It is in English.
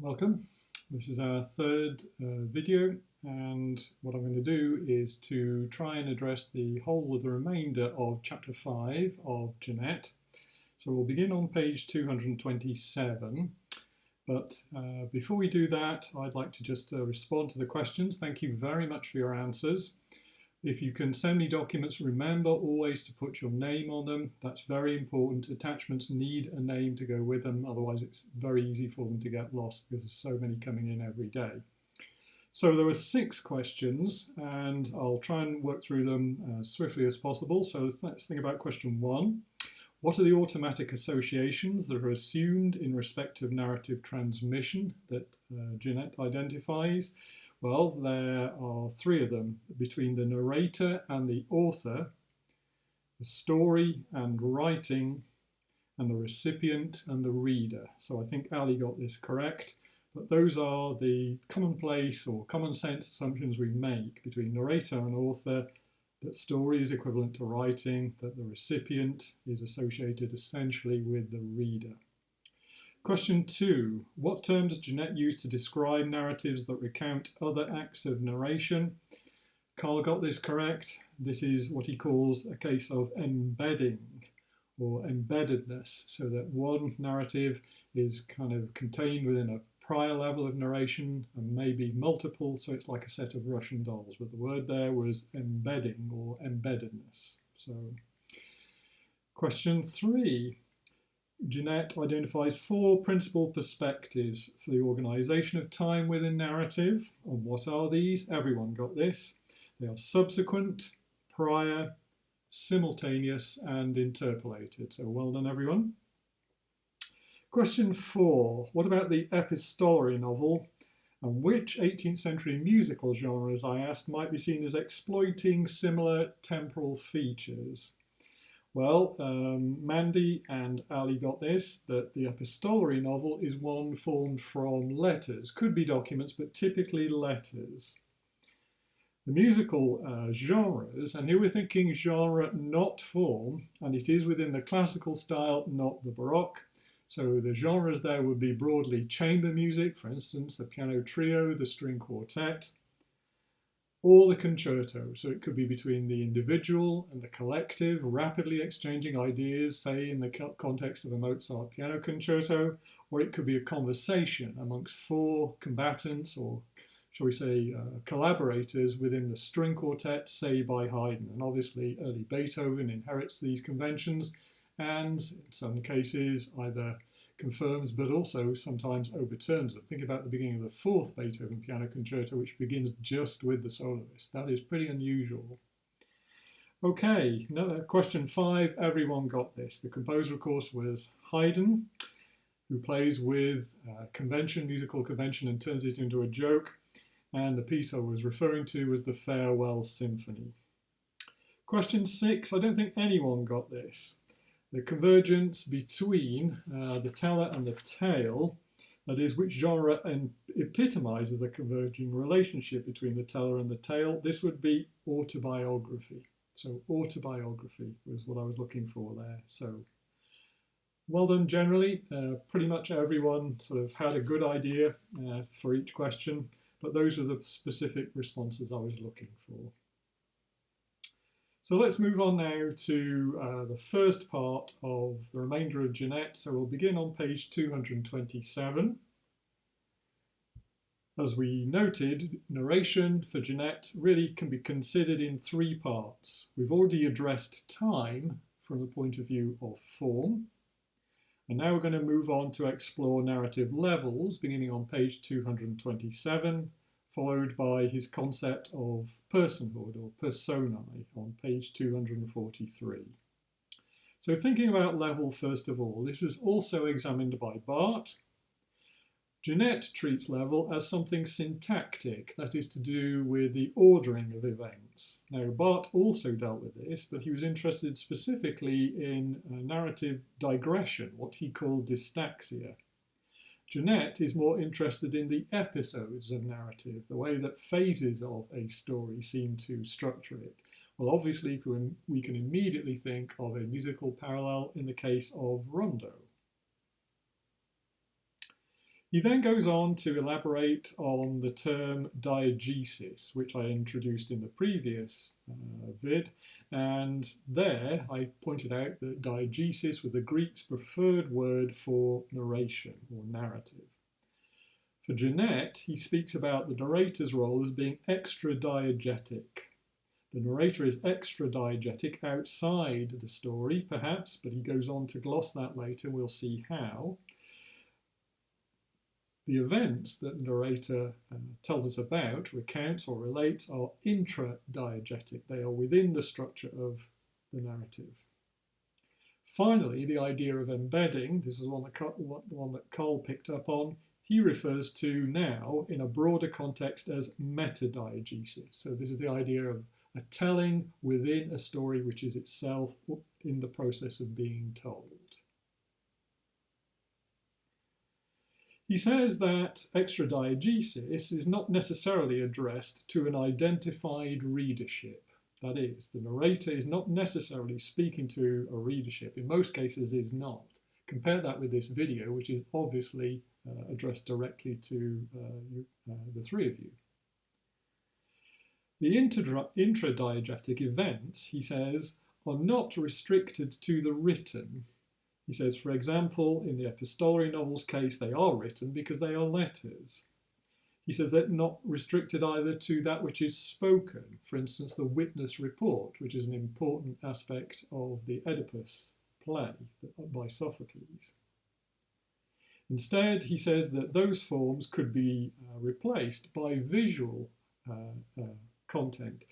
Welcome. This is our third video, and what I'm going to do is to try and address the whole of the remainder of chapter 5 of Genette. So we'll begin on page 227, but before we do that, I'd like to just respond to the questions. Thank you very much for your answers. If you can send me documents, remember always to put your name on them. That's very important. Attachments need a name to go with them, otherwise it's very easy for them to get lost because there's so many coming in every day. So there were 6 questions, and I'll try and work through them as swiftly as possible. So let's think about question 1. What are the automatic associations that are assumed in respect of narrative transmission that Genette identifies? Well, there are 3 of them, between the narrator and the author, the story and writing, and the recipient and the reader. So I think Ali got this correct, but those are the commonplace or common sense assumptions we make between narrator and author, that story is equivalent to writing, that the recipient is associated essentially with the reader. Question 2. What term does Genette use to describe narratives that recount other acts of narration? Carl got this correct. This is what he calls a case of embedding or embeddedness, so that one narrative is kind of contained within a prior level of narration and maybe multiple, so it's like a set of Russian dolls, but the word there was embedding or embeddedness. So, question 3. Genette identifies 4 principal perspectives for the organisation of time within narrative. And what are these? Everyone got this. They are subsequent, prior, simultaneous, and interpolated. So well done, everyone. Question 4. What about the epistolary novel? And which 18th century musical genres, I asked, might be seen as exploiting similar temporal features? Well, Mandy and Ali got this, that the epistolary novel is one formed from letters. Could be documents, but typically letters. The musical genres, and here we're thinking genre, not form, and it is within the classical style, not the Baroque. So the genres there would be broadly chamber music, for instance, the piano trio, the string quartet, or the concerto. So it could be between the individual and the collective, rapidly exchanging ideas, say in the context of a Mozart piano concerto, or it could be a conversation amongst 4 combatants, or shall we say collaborators within the string quartet, say by Haydn. And obviously early Beethoven inherits these conventions and in some cases either confirms but also sometimes overturns them. Think about the beginning of the 4th Beethoven piano concerto, which begins just with the soloist. That is pretty unusual. Okay, question 5, everyone got this. The composer, of course, was Haydn, who plays with convention, musical convention, and turns it into a joke. And the piece I was referring to was the Farewell Symphony. Question 6, I don't think anyone got this. The convergence between the teller and the tale, that is, which genre epitomizes the converging relationship between the teller and the tale. This would be autobiography. So autobiography was what I was looking for there. So well done generally. Pretty much everyone sort of had a good idea for each question, but those are the specific responses I was looking for. So let's move on now to the first part of the remainder of Genette. So we'll begin on page 227. As we noted, narration for Genette really can be considered in 3 parts. We've already addressed time from the point of view of form. And now we're going to move on to explore narrative levels, beginning on page 227, followed by his concept of personhood or personae on page 243. So thinking about level first of all, this was also examined by Barth. Genette treats level as something syntactic, that is to do with the ordering of events. Now Barth also dealt with this, but he was interested specifically in narrative digression, what he called dystaxia. Genette is more interested in the episodes of narrative, the way that phases of a story seem to structure it. Well, obviously, we can immediately think of a musical parallel in the case of Rondo. He then goes on to elaborate on the term diegesis, which I introduced in the previous vid. And there I pointed out that diegesis was the Greeks' preferred word for narration or narrative. For Genette, he speaks about the narrator's role as being extra-diegetic. The narrator is extra-diegetic outside the story, perhaps, but he goes on to gloss that later. We'll see how. The events that the narrator tells us about, recounts or relates, are intra-diegetic. They are within the structure of the narrative. Finally, the idea of embedding, this is one that Cole picked up on, he refers to now in a broader context as metadiegesis. So this is the idea of a telling within a story which is itself in the process of being told. He says that extra-diegesis is not necessarily addressed to an identified readership. That is, the narrator is not necessarily speaking to a readership. In most cases, is not. Compare that with this video, which is obviously addressed directly to the three of you. The intradiegetic events, he says, are not restricted to the written. He says, for example, in the epistolary novels case, they are written because they are letters. He says they're not restricted either to that which is spoken, for instance, the witness report, which is an important aspect of the Oedipus play by Sophocles. Instead, he says that those forms could be replaced by visual content.